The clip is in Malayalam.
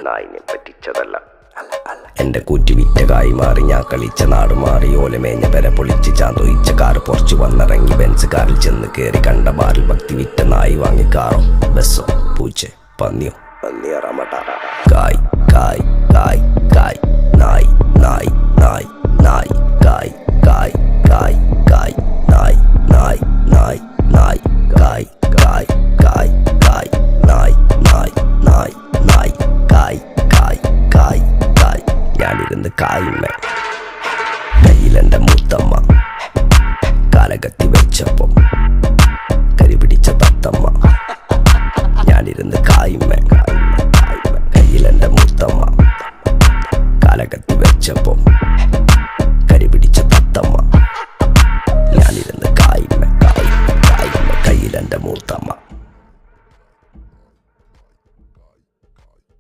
നായിനെ പറ്റിച്ചതല്ല. എന്റെ കൂറ്റി വിറ്റ കായി മാറി ഞാൻ കളിച്ച നാട് മാറി ഓലമേഞ്ഞ പെര പൊളിച്ച് ചാന്തൊയിച്ച കാറ് പൊറച്ചു വന്നിറങ്ങി ബെൻസ് കാറിൽ ചെന്ന് കയറി കണ്ട ബാറിൽ ഭക്തി വിറ്റ നായി വാങ്ങി കാറോ ബസ്സോ പൂച്ച പന്നിയോ പന്നിയറമട്ട കായ് കായ് കായ് കായ് നായ് നായ് നായ് നായ് കായ് കായ് കായ് കായ് നായ് നായ് നായ് നായ് കായ് കായ് കായ് കായ് നായ് നായ് നായ് നായ് കായ് കായ് കായ് കായ് ഞാനിരുന്ന് കായുമേ